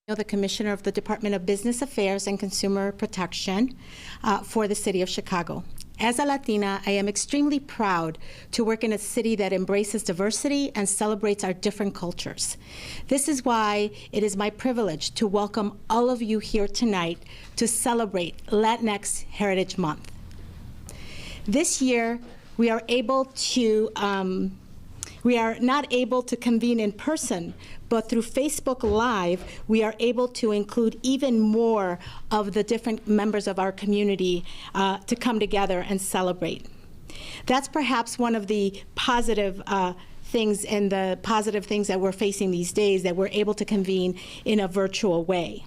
The Commissioner of the Department of Business Affairs and Consumer Protection for the City of Chicago. As a Latina, I am extremely proud to work in a city that embraces diversity and celebrates our different cultures. This is why it is my privilege to welcome all of you here tonight to celebrate Latinx Heritage Month. This year, we are not able to convene in person, but through Facebook Live, we are able to include even more of the different members of our community to come together and celebrate. That's perhaps one of the positive things and the positive things that we're facing these days, that we're able to convene in a virtual way.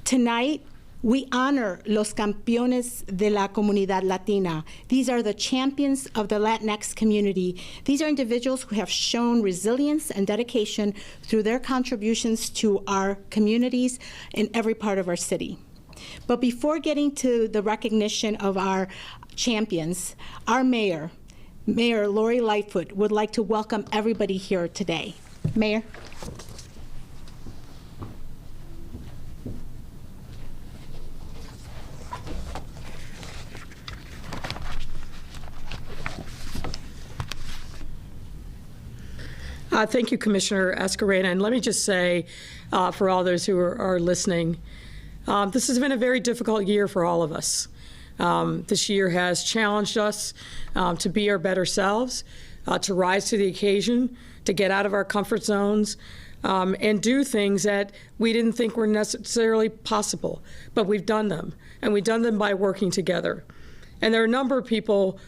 Tonight, we honor los campeones de la Comunidad Latina. These are the champions of the Latinx community. These are individuals who have shown resilience and dedication through their contributions to our communities in every part of our city. But before getting to the recognition of our champions, our Mayor Lori Lightfoot, would like to welcome everybody here today. Mayor. Thank you, Commissioner Escarena. And let me just say, for all those who are listening, this has been a very difficult year for all of us. This year has challenged us to be our better selves, to rise to the occasion, to get out of our comfort zones, and do things that we didn't think were necessarily possible. But we've done them, and we've done them by working together. And there are a number of people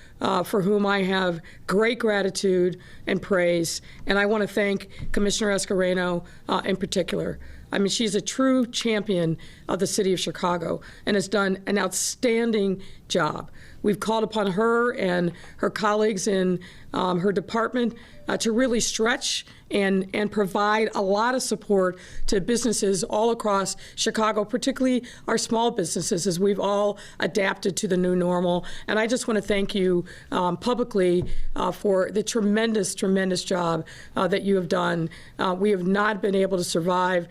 for whom I have great gratitude and praise, and I want to thank Commissioner Escarena in particular. I mean, she's a true champion of the city of Chicago and has done an outstanding job. We've called upon her and her colleagues in her department to really stretch and provide a lot of support to businesses all across Chicago, particularly our small businesses, as we've all adapted to the new normal. And I just want to thank you publicly for the tremendous, tremendous job that you have done. We have not been able to survive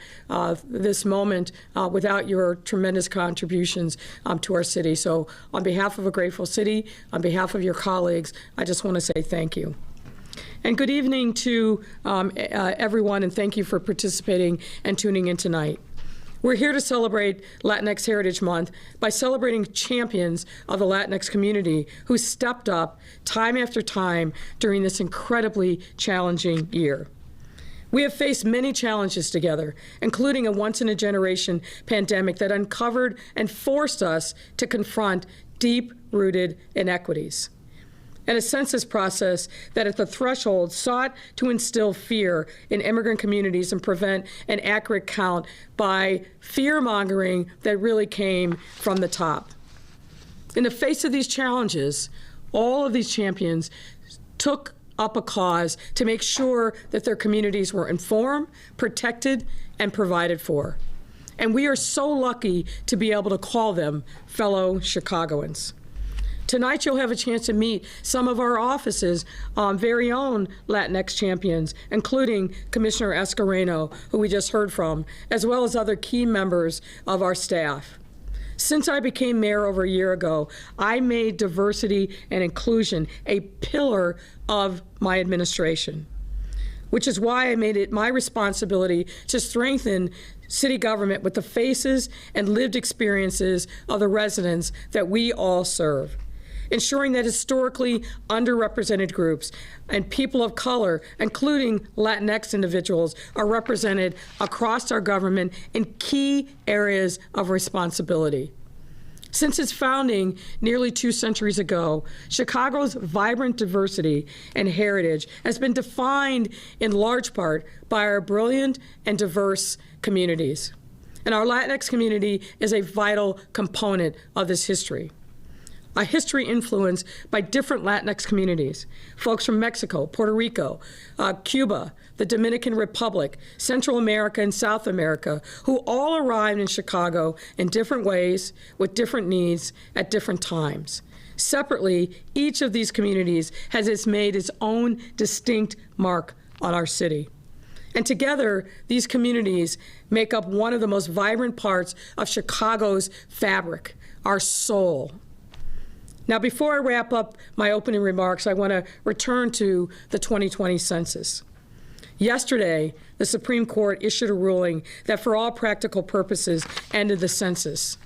this moment without your tremendous contributions to our city. So on behalf of a grateful city, on behalf of your colleagues, I just want to say thank you. And good evening to everyone, and thank you for participating and tuning in tonight. We're here to celebrate Latinx Heritage Month by celebrating champions of the Latinx community who stepped up time after time during this incredibly challenging year. We have faced many challenges together, including a once-in-a-generation pandemic that uncovered and forced us to confront deep-rooted inequities, and a census process that at the threshold sought to instill fear in immigrant communities and prevent an accurate count by fear-mongering that really came from the top. In the face of these challenges, all of these champions took up a cause to make sure that their communities were informed, protected, and provided for. And we are so lucky to be able to call them fellow Chicagoans. Tonight, you'll have a chance to meet some of our office's very own Latinx champions, including Commissioner Escarena, who we just heard from, as well as other key members of our staff. Since I became mayor over a year ago, I made diversity and inclusion a pillar of my administration, which is why I made it my responsibility to strengthen city government with the faces and lived experiences of the residents that we all serve, ensuring that historically underrepresented groups and people of color, including Latinx individuals, are represented across our government in key areas of responsibility. Since its founding nearly 2 centuries ago, Chicago's vibrant diversity and heritage has been defined in large part by our brilliant and diverse communities. And our Latinx community is a vital component of this history. A history influenced by different Latinx communities, folks from Mexico, Puerto Rico, Cuba, the Dominican Republic, Central America, and South America, who all arrived in Chicago in different ways, with different needs, at different times. Separately, each of these communities has made its own distinct mark on our city. And together, these communities make up one of the most vibrant parts of Chicago's fabric, our soul. Now, before I wrap up my opening remarks, I want to return to the 2020 census. Yesterday, the Supreme Court issued a ruling that for all practical purposes ended the census.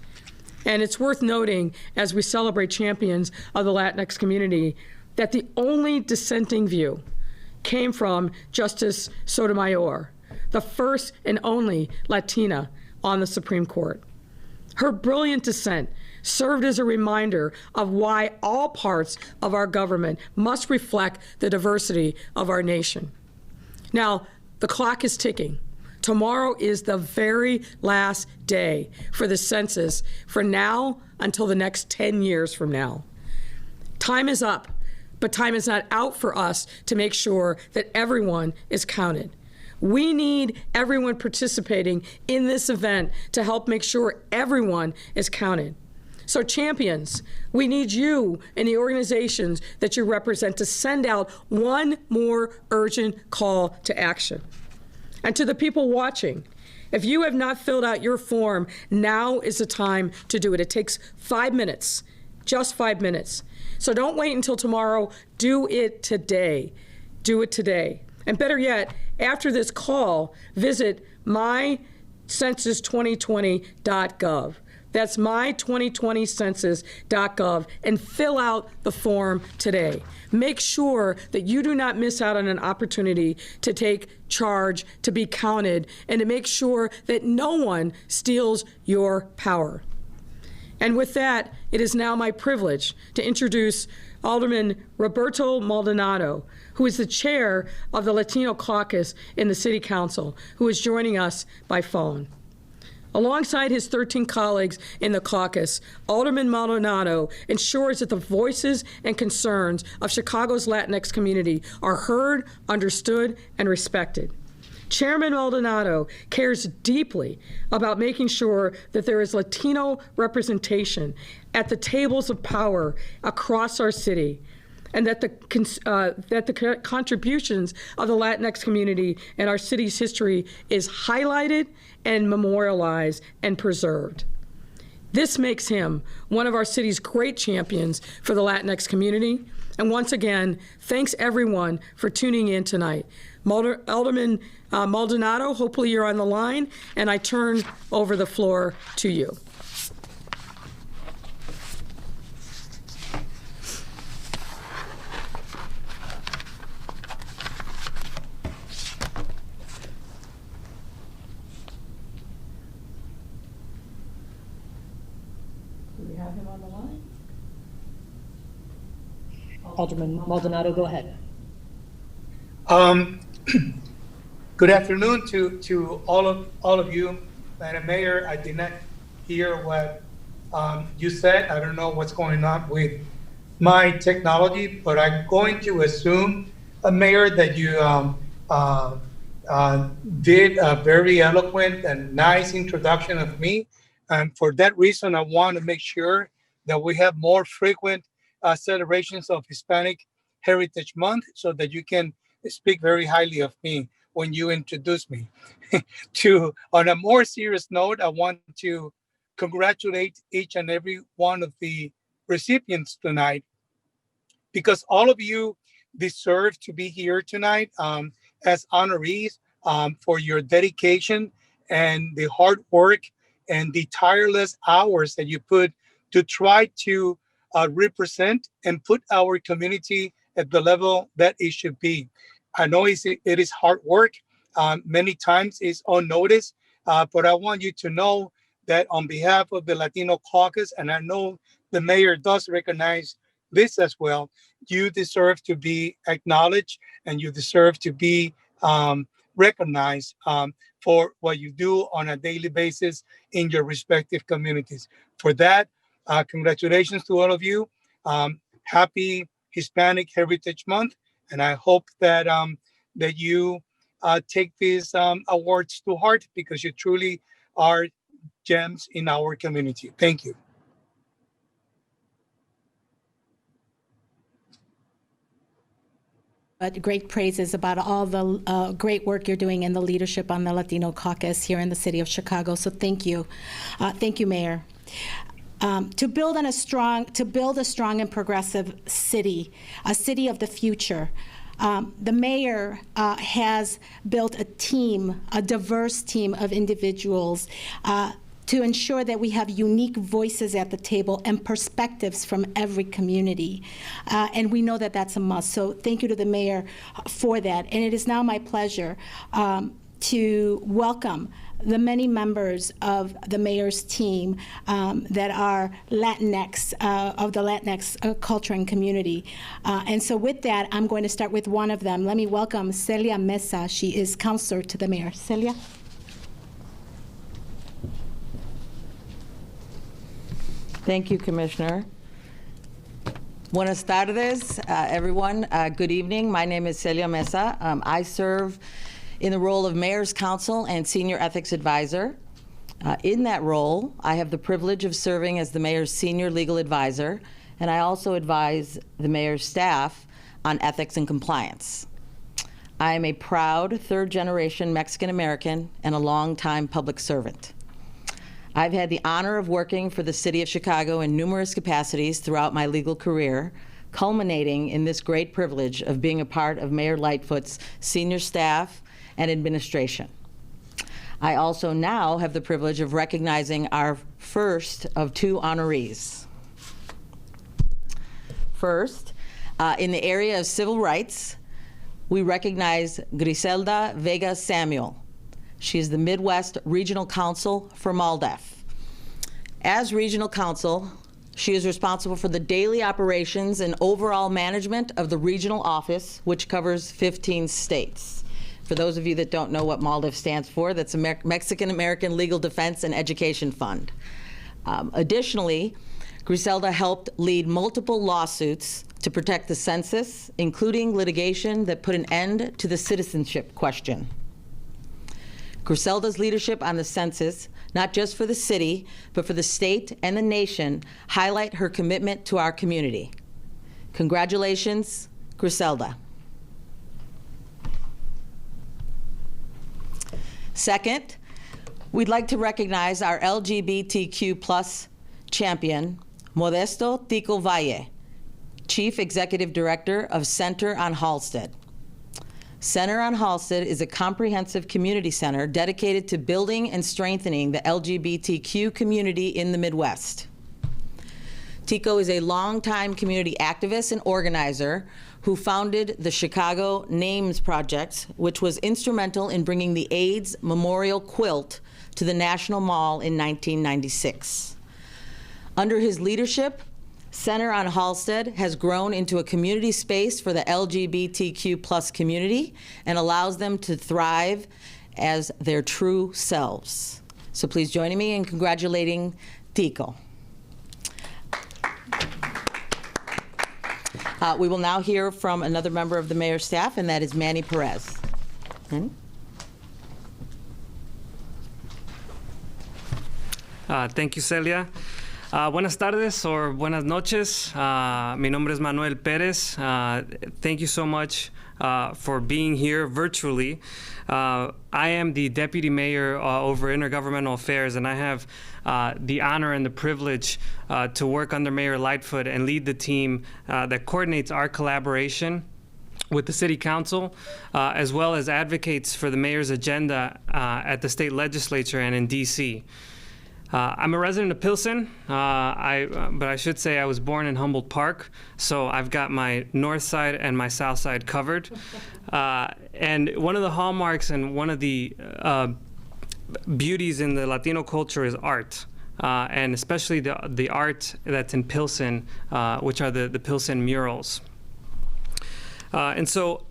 And it's worth noting, as we celebrate champions of the Latinx community, that the only dissenting view came from Justice Sotomayor, the first and only Latina on the Supreme Court. Her brilliant dissent served as a reminder of why all parts of our government must reflect the diversity of our nation. Now, the clock is ticking. Tomorrow is the very last day for the census from now until the next 10 years from now. Time is up, but time is not out for us to make sure that everyone is counted. We need everyone participating in this event to help make sure everyone is counted. So champions, we need you and the organizations that you represent to send out one more urgent call to action. And to the people watching, if you have not filled out your form, now is the time to do it. It takes 5 minutes, just 5 minutes. So don't wait until tomorrow. Do it today. Do it today. And better yet, after this call, visit mycensus2020.gov. That's my2020census.gov and fill out the form today. Make sure that you do not miss out on an opportunity to take charge, to be counted, and to make sure that no one steals your power. And with that, it is now my privilege to introduce Alderman Roberto Maldonado, who is the chair of the Latino caucus in the City Council, who is joining us by phone. Alongside his 13 colleagues in the caucus, Alderman Maldonado ensures that the voices and concerns of Chicago's Latinx community are heard, understood, and respected. Chairman Maldonado cares deeply about making sure that there is Latino representation at the tables of power across our city, and that the contributions of the Latinx community in our city's history is highlighted and memorialized and preserved. This makes him one of our city's great champions for the Latinx community. And once again, thanks everyone for tuning in tonight. Alderman Maldonado, hopefully you're on the line, and I turn over the floor to you. Alderman Maldonado, go ahead. Good afternoon to all of you. Madam Mayor, I did not hear what you said. I don't know what's going on with my technology, but I'm going to assume, Mayor, that you did a very eloquent and nice introduction of me. And for that reason, I want to make sure that we have more frequent celebrations of Hispanic Heritage Month so that you can speak very highly of me when you introduce me. On a more serious note, I want to congratulate each and every one of the recipients tonight, because all of you deserve to be here tonight as honorees for your dedication and the hard work and the tireless hours that you put to try to represent and put our community at the level that it should be. I know it is hard work. Many times it's unnoticed, but I want you to know that on behalf of the Latino caucus, and I know the mayor does recognize this as well, you deserve to be acknowledged and you deserve to be recognized for what you do on a daily basis in your respective communities. For that, congratulations to all of you. Happy Hispanic Heritage Month, and I hope that that you take these awards to heart, because you truly are gems in our community. Thank you. but great praises about all the great work you're doing in the leadership on the Latino caucus here in the city of Chicago. So thank you. Thank you, Mayor. To build a strong and progressive city, a city of the future, the mayor has built a team, a diverse team of individuals to ensure that we have unique voices at the table and perspectives from every community. And we know that that's a must. So thank you to the mayor for that. And it is now my pleasure to welcome the many members of the mayor's team that are Latinx, of the Latinx culture and community. And so with that, I'm going to start with one of them. Let me welcome Celia Mesa. She is counselor to the mayor. Celia. Thank you, Commissioner. Buenas tardes, everyone. Good evening. My name is Celia Mesa. I serve in the role of Mayor's Counsel and Senior Ethics Advisor. In that role, I have the privilege of serving as the Mayor's Senior Legal Advisor, and I also advise the Mayor's staff on ethics and compliance. I am a proud third-generation Mexican-American and a longtime public servant. I've had the honor of working for the City of Chicago in numerous capacities throughout my legal career, culminating in this great privilege of being a part of Mayor Lightfoot's senior staff and administration. I also now have the privilege of recognizing our first of two honorees. First, in the area of civil rights, we recognize Griselda Vega Samuel. She is the Midwest Regional Counsel for MALDEF. As Regional Counsel, she is responsible for the daily operations and overall management of the regional office, which covers 15 states. For those of you that don't know what MALDEF stands for, that's a Mexican American Legal Defense and Education Fund. Additionally, Griselda helped lead multiple lawsuits to protect the census, including litigation that put an end to the citizenship question. Griselda's leadership on the census, not just for the city, but for the state and the nation, highlight her commitment to our community. Congratulations, Griselda. Second, we'd like to recognize our LGBTQ+ champion, Modesto Tico Valle, Chief Executive Director of Center on Halsted. Center on Halsted is a comprehensive community center dedicated to building and strengthening the LGBTQ community in the Midwest. Tico is a longtime community activist and organizer who founded the Chicago Names Project, which was instrumental in bringing the AIDS Memorial Quilt to the National Mall in 1996. Under his leadership, Center on Halsted has grown into a community space for the LGBTQ+ community and allows them to thrive as their true selves. So please join me in congratulating Tico. We will now hear from another member of the mayor's staff, and that is Manny Perez. Manny? Thank you, Celia. Buenas tardes or buenas noches. Mi nombre es Manuel Perez. Thank you so much for being here virtually. I am the Deputy Mayor over Intergovernmental Affairs, and I have the honor and the privilege to work under Mayor Lightfoot and lead the team that coordinates our collaboration with the City Council, as well as advocates for the Mayor's agenda at the state legislature and in D.C. I'm a resident of Pilsen, but I should say I was born in Humboldt Park, so I've got my north side and my south side covered. And one of the hallmarks and one of the beauties in the Latino culture is art, and especially the art that's in Pilsen, which are the Pilsen murals. And so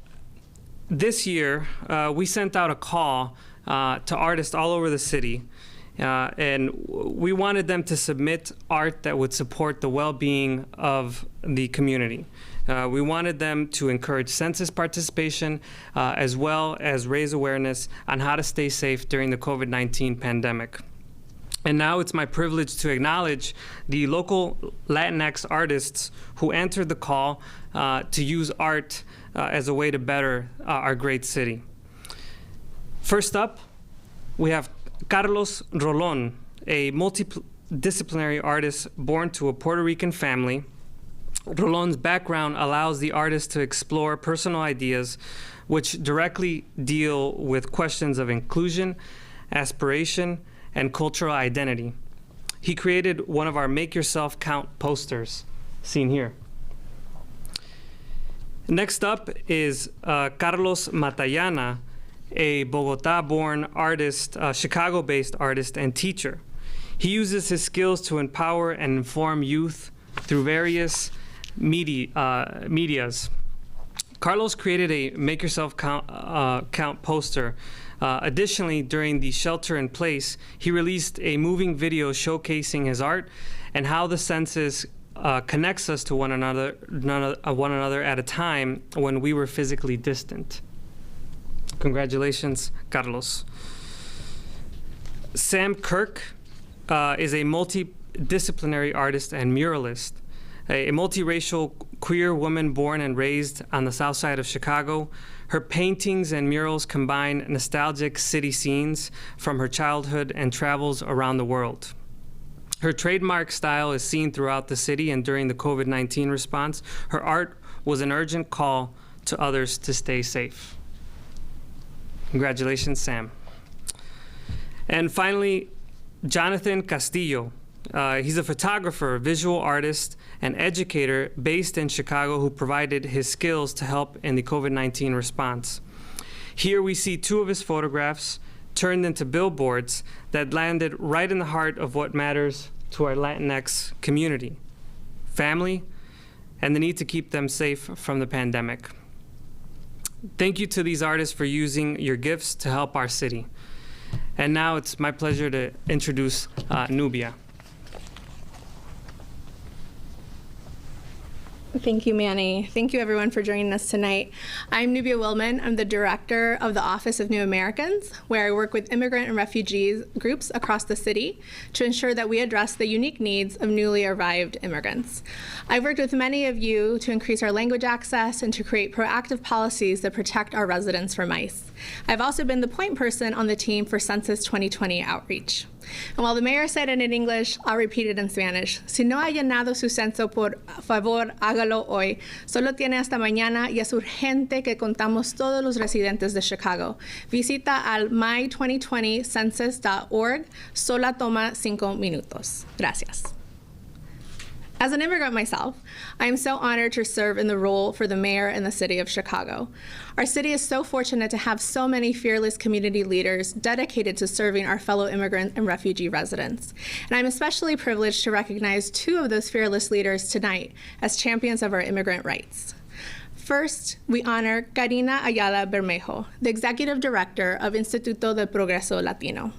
this year, we sent out a call to artists all over the city. And we wanted them to submit art that would support the well-being of the community. We wanted them to encourage census participation, as well as raise awareness on how to stay safe during the COVID-19 pandemic. And now it's my privilege to acknowledge the local Latinx artists who answered the call to use art as a way to better our great city. First up, we have Carlos Rolon, a multidisciplinary artist born to a Puerto Rican family. Rolon's background allows the artist to explore personal ideas which directly deal with questions of inclusion, aspiration, and cultural identity. He created one of our Make Yourself Count posters, seen here. Next up is Carlos Matallana, a Bogota-born artist, Chicago-based artist and teacher. He uses his skills to empower and inform youth through various medias. Carlos created a Make Yourself Count poster. Additionally, during the shelter in place, he released a moving video showcasing his art and how the census connects us to one another at a time when we were physically distant. Congratulations, Carlos. Sam Kirk is a multidisciplinary artist and muralist, a multiracial queer woman born and raised on the south side of Chicago. Her paintings and murals combine nostalgic city scenes from her childhood and travels around the world. Her trademark style is seen throughout the city, and during the COVID-19 response, her art was an urgent call to others to stay safe. Congratulations, Sam. And finally, Jonathan Castillo. He's a photographer, visual artist, and educator based in Chicago who provided his skills to help in the COVID-19 response. Here we see two of his photographs turned into billboards that landed right in the heart of what matters to our Latinx community: family and the need to keep them safe from the pandemic. Thank you to these artists for using your gifts to help our city. And now it's my pleasure to introduce Nubia. Thank you, Manny. Thank you, everyone, for joining us tonight. I'm Nubia Willman. I'm the director of the Office of New Americans, where I work with immigrant and refugee groups across the city to ensure that we address the unique needs of newly arrived immigrants. I've worked with many of you to increase our language access and to create proactive policies that protect our residents from ICE. I've also been the point person on the team for Census 2020 outreach. And while the mayor said it in English, I'll repeat it in Spanish. Si no ha llenado su censo, por favor, hágalo hoy. Solo tiene hasta mañana y es urgente que contamos todos los residentes de Chicago. Visita al my2020census.org. Solo toma 5 minutos. Gracias. As an immigrant myself, I am so honored to serve in the role for the mayor in the city of Chicago. Our city is so fortunate to have so many fearless community leaders dedicated to serving our fellow immigrant and refugee residents. And I'm especially privileged to recognize 2 of those fearless leaders tonight as champions of our immigrant rights. First, we honor Karina Ayala Bermejo, the Executive Director of Instituto de Progreso Latino.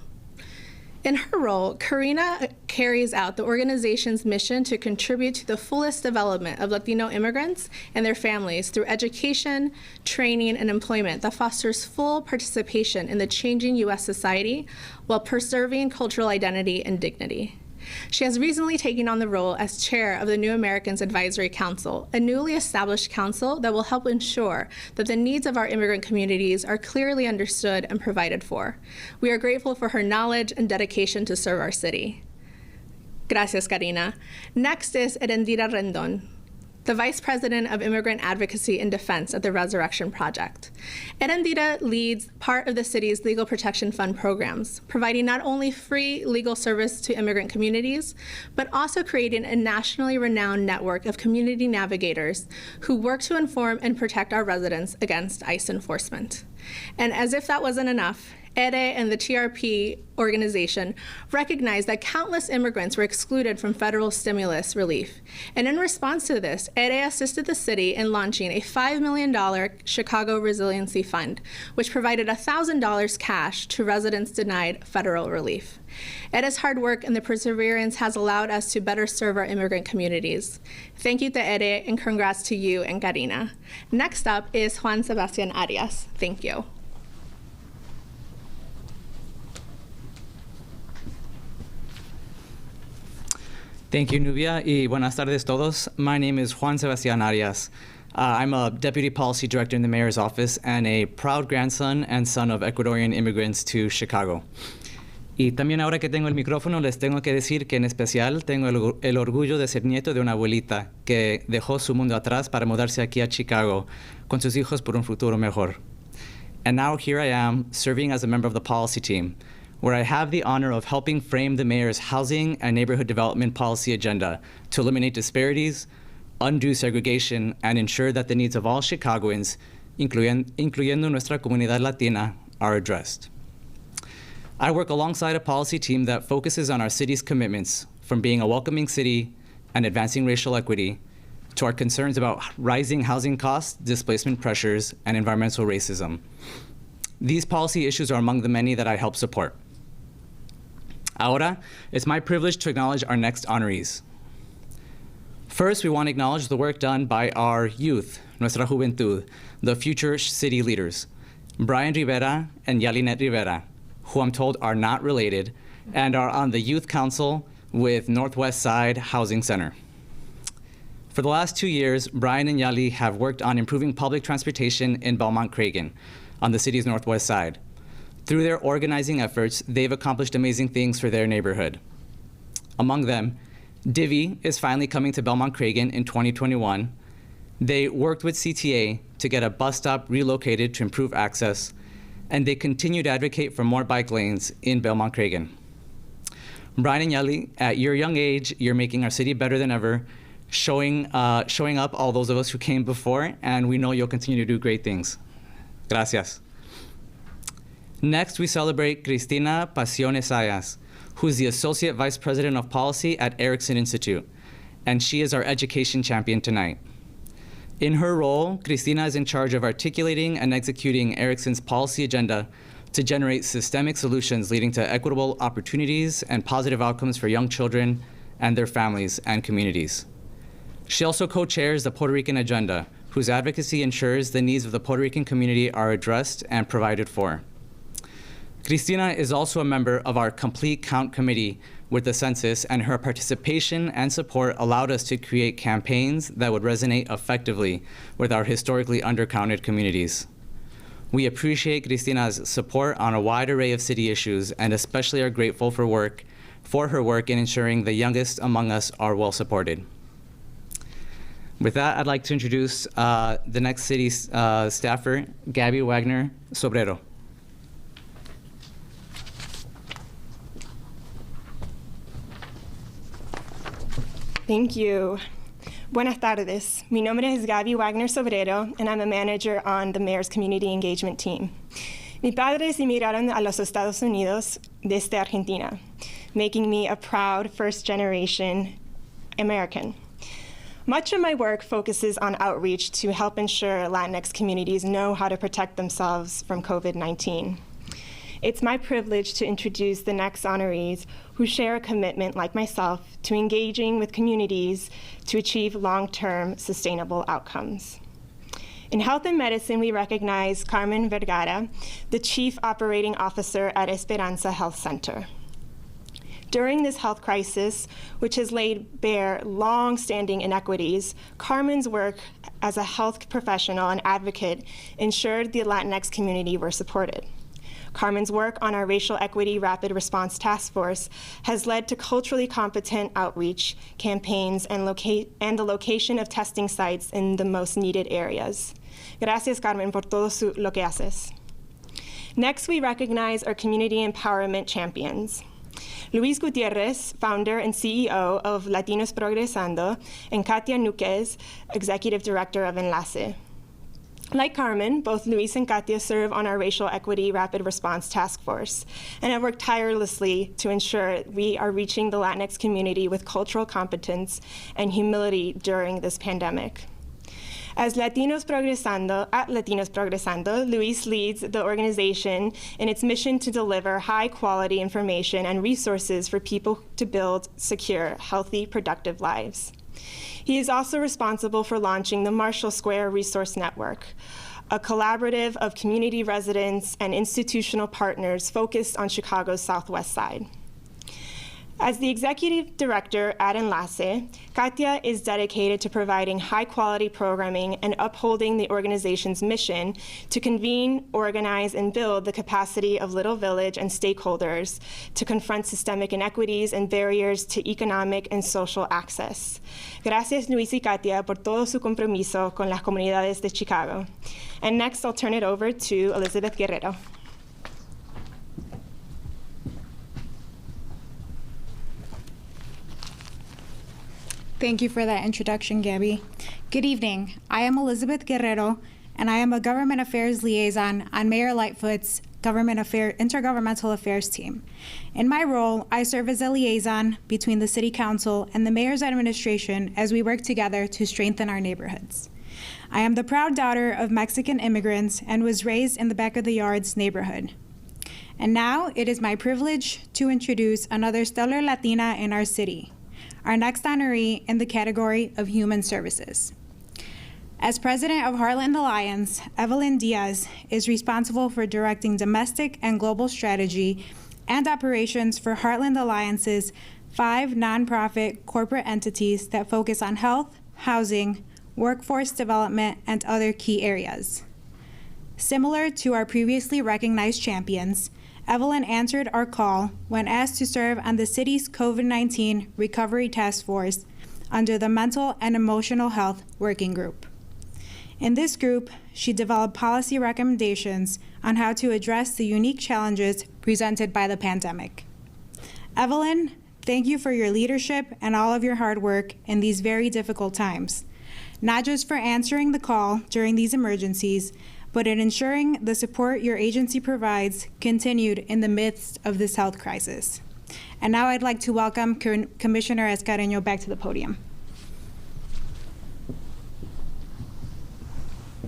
In her role, Karina carries out the organization's mission to contribute to the fullest development of Latino immigrants and their families through education, training, and employment that fosters full participation in the changing U.S. society while preserving cultural identity and dignity. She has recently taken on the role as chair of the New Americans Advisory Council, a newly established council that will help ensure that the needs of our immigrant communities are clearly understood and provided for. We are grateful for her knowledge and dedication to serve our city. Gracias, Karina. Next is Erendira Rendon, the Vice President of Immigrant Advocacy and Defense at the Resurrection Project. Erendira leads part of the city's Legal Protection Fund programs, providing not only free legal service to immigrant communities, but also creating a nationally renowned network of community navigators who work to inform and protect our residents against ICE enforcement. And as if that wasn't enough, ERE and the TRP organization recognized that countless immigrants were excluded from federal stimulus relief. And in response to this, ERE assisted the city in launching a $5 million Chicago Resiliency Fund, which provided $1,000 cash to residents denied federal relief. ERE's hard work and the perseverance has allowed us to better serve our immigrant communities. Thank you to ERE, and congrats to you and Karina. Next up is Juan Sebastian Arias. Thank you. Thank you, Nubia, y buenas tardes todos. My name is Juan Sebastian Arias. I'm a Deputy Policy Director in the Mayor's Office and a proud grandson and son of Ecuadorian immigrants to Chicago. Y también ahora que tengo el micrófono, les tengo que decir que en especial tengo el orgullo de ser nieto de una abuelita que dejó su mundo atrás para mudarse aquí a Chicago con sus hijos por un futuro mejor. And now here I am, serving as a member of the policy team, where I have the honor of helping frame the mayor's housing and neighborhood development policy agenda to eliminate disparities, undo segregation, and ensure that the needs of all Chicagoans, incluyendo nuestra comunidad Latina, are addressed. I work alongside a policy team that focuses on our city's commitments, from being a welcoming city and advancing racial equity, to our concerns about rising housing costs, displacement pressures, and environmental racism. These policy issues are among the many that I help support. Ahora, it's my privilege to acknowledge our next honorees. First, we want to acknowledge the work done by our youth, nuestra juventud, the future city leaders, Brian Rivera and Yalinet Rivera, who I'm told are not related, and are on the Youth Council with Northwest Side Housing Center. For the last 2 years, Brian and Yali have worked on improving public transportation in Belmont-Cragen, on the city's northwest side. Through their organizing efforts, they've accomplished amazing things for their neighborhood. Among them, Divvy is finally coming to Belmont-Cragen in 2021. They worked with CTA to get a bus stop relocated to improve access, and they continue to advocate for more bike lanes in Belmont-Cragen. Brian and Yali, at your young age, you're making our city better than ever, showing up all those of us who came before, and we know you'll continue to do great things. Gracias. Next, we celebrate Cristina Paciones Arias, who's the Associate Vice President of Policy at Erickson Institute, and she is our education champion tonight. In her role, Cristina is in charge of articulating and executing Erickson's policy agenda to generate systemic solutions leading to equitable opportunities and positive outcomes for young children and their families and communities. She also co-chairs the Puerto Rican Agenda, whose advocacy ensures the needs of the Puerto Rican community are addressed and provided for. Cristina is also a member of our Complete Count Committee with the Census, and her participation and support allowed us to create campaigns that would resonate effectively with our historically undercounted communities. We appreciate Cristina's support on a wide array of city issues, and especially are grateful for her work in ensuring the youngest among us are well supported. With that, I'd like to introduce the next city staffer, Gabby Wagner Sobrero. Thank you. Buenas tardes. Mi nombre es Gaby Wagner Sobrero, and I'm a manager on the Mayor's Community Engagement Team. Mis padres emigraron a los Estados Unidos desde Argentina, making me a proud first-generation American. Much of my work focuses on outreach to help ensure Latinx communities know how to protect themselves from COVID-19. It's my privilege to introduce the next honorees who share a commitment, like myself, to engaging with communities to achieve long-term sustainable outcomes. In health and medicine, we recognize Carmen Vergara, the Chief Operating Officer at Esperanza Health Center. During this health crisis, which has laid bare long-standing inequities, Carmen's work as a health professional and advocate ensured the Latinx community were supported. Carmen's work on our Racial Equity Rapid Response Task Force has led to culturally competent outreach campaigns and the location of testing sites in the most needed areas. Gracias, Carmen, por todo lo que haces. Next, we recognize our community empowerment champions. Luis Gutierrez, founder and CEO of Latinos Progresando, and Katia Nuquez, executive director of Enlace. Like Carmen, both Luis and Katia serve on our Racial Equity Rapid Response Task Force and have worked tirelessly to ensure we are reaching the Latinx community with cultural competence and humility during this pandemic. At Latinos Progresando, Luis leads the organization in its mission to deliver high-quality information and resources for people to build secure, healthy, productive lives. He is also responsible for launching the Marshall Square Resource Network, a collaborative of community residents and institutional partners focused on Chicago's Southwest Side. As the Executive Director at Enlace, Katia is dedicated to providing high-quality programming and upholding the organization's mission to convene, organize, and build the capacity of Little Village and stakeholders to confront systemic inequities and barriers to economic and social access. Gracias, Luis y Katia, por todo su compromiso con las comunidades de Chicago. And next, I'll turn it over to Elizabeth Guerrero. Thank you for that introduction, Gabby. Good evening. I am Elizabeth Guerrero, and I am a Government Affairs Liaison on Mayor Lightfoot's Intergovernmental Affairs team. In my role, I serve as a liaison between the City Council and the Mayor's administration as we work together to strengthen our neighborhoods. I am the proud daughter of Mexican immigrants and was raised in the Back of the Yards neighborhood. And now it is my privilege to introduce another stellar Latina in our city, our next honoree in the category of Human Services. As president of Heartland Alliance, Evelyn Diaz is responsible for directing domestic and global strategy and operations for Heartland Alliance's 5 nonprofit corporate entities that focus on health, housing, workforce development, and other key areas. Similar to our previously recognized champions, Evelyn answered our call when asked to serve on the city's COVID-19 Recovery Task Force under the Mental and Emotional Health Working Group. In this group, she developed policy recommendations on how to address the unique challenges presented by the pandemic. Evelyn, thank you for your leadership and all of your hard work in these very difficult times, not just for answering the call during these emergencies, but in ensuring the support your agency provides continued in the midst of this health crisis. And now I'd like to welcome Commissioner Escareño back to the podium.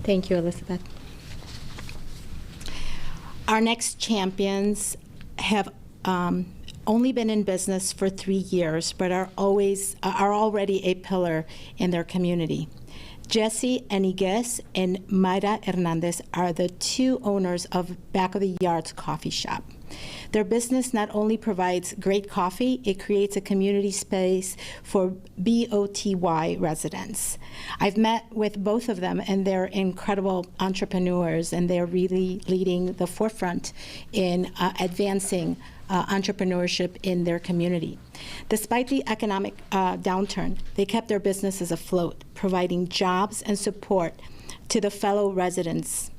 Thank you, Elizabeth. Our next champions have only been in business for 3 years, but are already a pillar in their community. Jesse Eniguez and Mayra Hernandez are the 2 owners of Back of the Yards Coffee Shop. Their business not only provides great coffee, it creates a community space for BOTY residents. I've met with both of them, and they're incredible entrepreneurs, and they're really leading the forefront in advancing entrepreneurship in their community. Despite the economic downturn, they kept their businesses afloat, providing jobs and support to their fellow residents.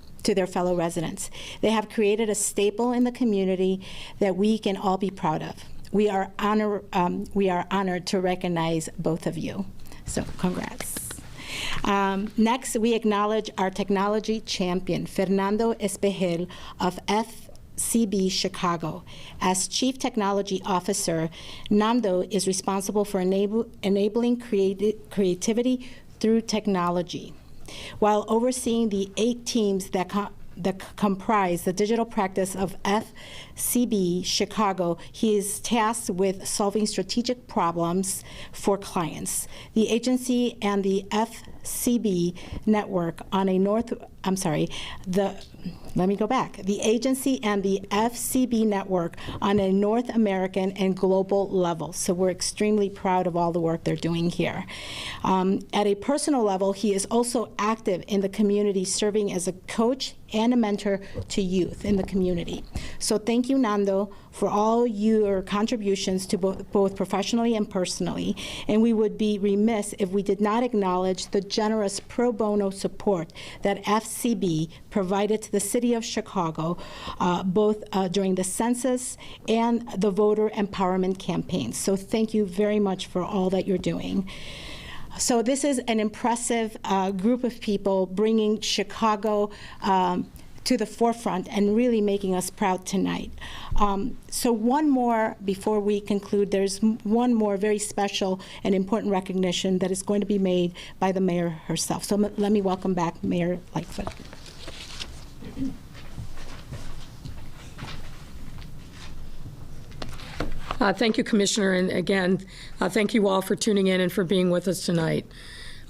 They have created a staple in the community that we can all be proud of. We are honored to recognize both of you. So congrats. Next, we acknowledge our technology champion, Fernando Espejel of FCB Chicago. As Chief Technology Officer, Nando is responsible for enabling creativity through technology. While overseeing the 8 teams that comprise the digital practice of FCB Chicago, he is tasked with solving strategic problems for clients. The agency and the FCB network on a The agency and the FCB network on a North American and global level. So we're extremely proud of all the work they're doing here. At a personal level, he is also active in the community, serving as a coach and a mentor to youth in the community. So thank you, Nando, for all your contributions to both professionally and personally. And we would be remiss if we did not acknowledge the generous pro bono support that FCB provided to the city of Chicago, both during the census and the voter empowerment campaigns. So thank you very much for all that you're doing. So this is an impressive group of people bringing Chicago to the forefront and really making us proud tonight. So one more, before we conclude, there's one more very special and important recognition that is going to be made by the mayor herself. So let me welcome back Mayor Lightfoot. Thank you, Commissioner, and again, thank you all for tuning in and for being with us tonight.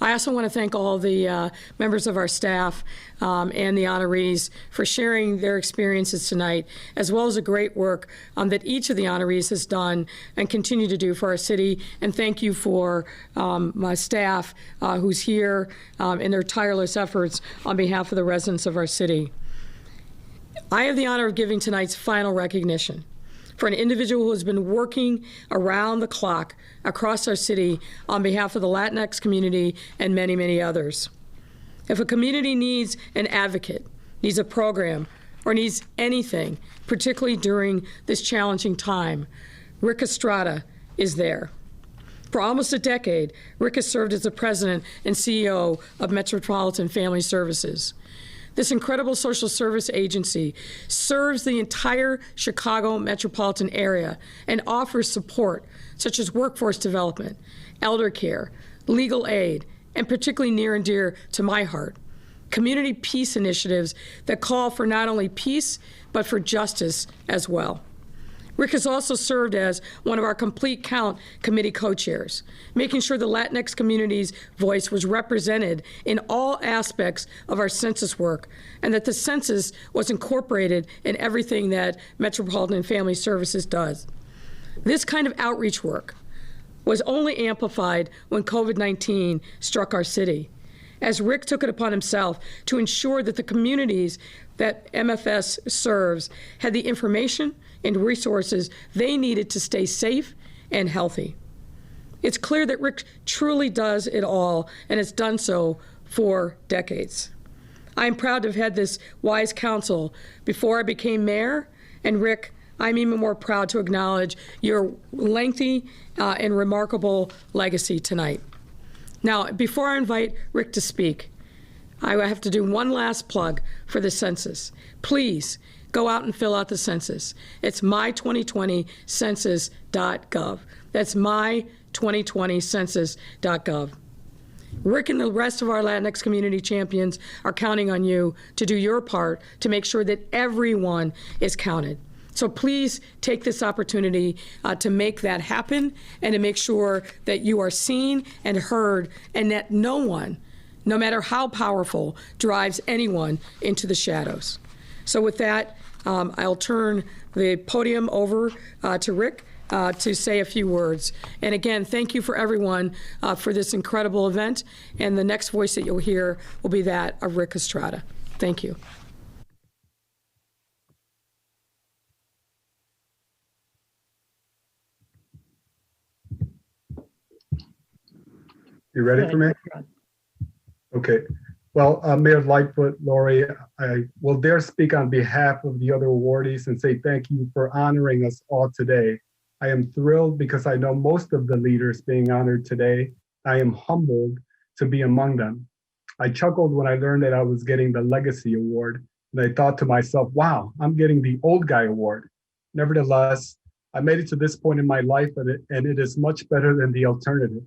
I also want to thank all the members of our staff and the honorees for sharing their experiences tonight, as well as the great work that each of the honorees has done and continue to do for our city. And thank you for my staff who's here in their tireless efforts on behalf of the residents of our city. I have the honor of giving tonight's final recognition for an individual who has been working around the clock across our city on behalf of the Latinx community and many, many others. If a community needs an advocate, needs a program, or needs anything, particularly during this challenging time, Rick Estrada is there. For almost a decade, Rick has served as the president and CEO of Metropolitan Family Services. This incredible social service agency serves the entire Chicago metropolitan area and offers support such as workforce development, elder care, legal aid, and particularly near and dear to my heart, community peace initiatives that call for not only peace, but for justice as well. Rick has also served as one of our Complete Count committee co-chairs, making sure the Latinx community's voice was represented in all aspects of our census work, and that the census was incorporated in everything that Metropolitan Family Services does. This kind of outreach work was only amplified when COVID-19 struck our city, as Rick took it upon himself to ensure that the communities that MFS serves had the information and resources they needed to stay safe and healthy. It's clear that Rick truly does it all and has done so for decades. I am proud to have had this wise counsel before I became mayor, and Rick, I'm even more proud to acknowledge your lengthy and remarkable legacy tonight. Now, before I invite Rick to speak, I have to do one last plug for the census. Please go out and fill out the census. It's my2020census.gov. That's my2020census.gov. Rick and the rest of our Latinx community champions are counting on you to do your part to make sure that everyone is counted. So please take this opportunity to make that happen and to make sure that you are seen and heard, and that no one, no matter how powerful, drives anyone into the shadows. So with that, I'll turn the podium over to Rick to say a few words. And again, thank you for everyone for this incredible event. And the next voice that you'll hear will be that of Rick Estrada. Thank you. You ready for me? Okay. Well, Mayor Lightfoot, Lori, I will dare speak on behalf of the other awardees and say thank you for honoring us all today. I am thrilled because I know most of the leaders being honored today. I am humbled to be among them. I chuckled when I learned that I was getting the Legacy Award, and I thought to myself, wow, I'm getting the Old Guy Award. Nevertheless, I made it to this point in my life, and it is much better than the alternative.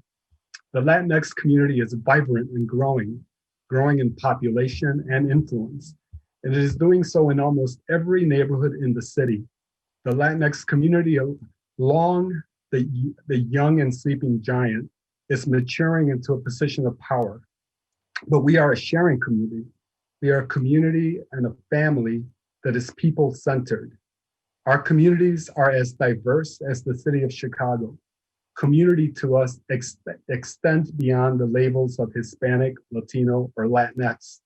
The Latinx community is vibrant and growing in population and influence, and it is doing so in almost every neighborhood in the city. The Latinx community, along the young and sleeping giant, is maturing into a position of power. But we are a sharing community. We are a community and a family that is people-centered. Our communities are as diverse as the city of Chicago. Community to us extends beyond the labels of Hispanic, Latino, or Latinx.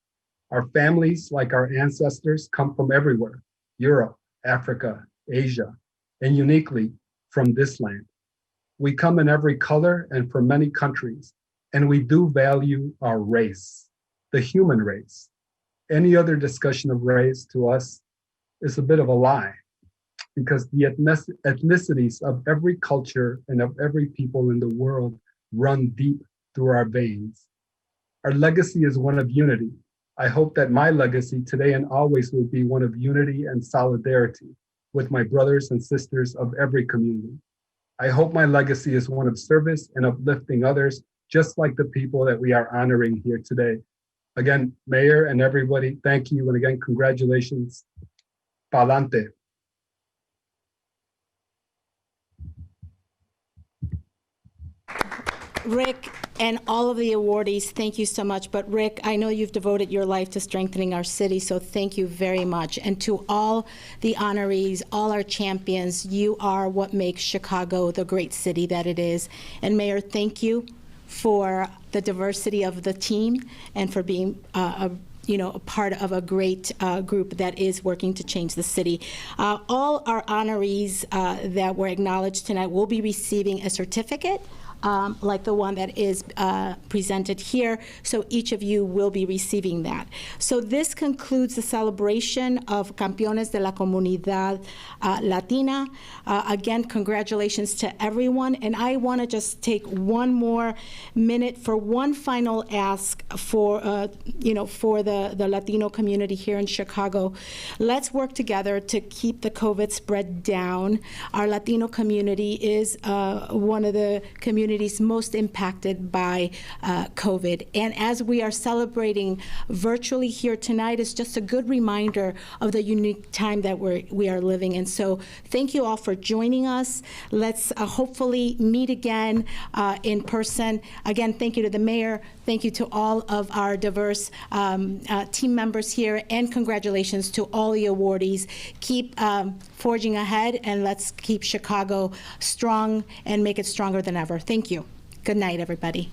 Our families, like our ancestors, come from everywhere: Europe, Africa, Asia, and uniquely from this land. We come in every color and from many countries, and we do value our race, the human race. Any other discussion of race to us is a bit of a lie, because the ethnicities of every culture and of every people in the world run deep through our veins. Our legacy is one of unity. I hope that my legacy today and always will be one of unity and solidarity with my brothers and sisters of every community. I hope my legacy is one of service and uplifting others, just like the people that we are honoring here today. Again, Mayor and everybody, thank you. And again, congratulations. Pa'lante. Rick, And all of the awardees, thank you so much. But Rick, I know you've devoted your life to strengthening our city, so thank you very much. And to all the honorees, all our champions, you are what makes Chicago the great city that it is. And Mayor, thank you for the diversity of the team and for being a part of a great group that is working to change the city. All our honorees that were acknowledged tonight will be receiving a certificate like the one that is presented here. So each of you will be receiving that. So this concludes the celebration of Campeones de la Comunidad Latina. Again, congratulations to everyone. And I want to just take one more minute for one final ask for, for the Latino community here in Chicago. Let's work together to keep the COVID spread down. Our Latino community is one of the communities most impacted by COVID. And as we are celebrating virtually here tonight, it's just a good reminder of the unique time that we are living in. So thank you all for joining us. Let's hopefully meet again in person. Again, thank you to the mayor. Thank you to all of our diverse team members here, and congratulations to all the awardees. Keep forging ahead, and let's keep Chicago strong and make it stronger than ever. Thank you. Good night, everybody.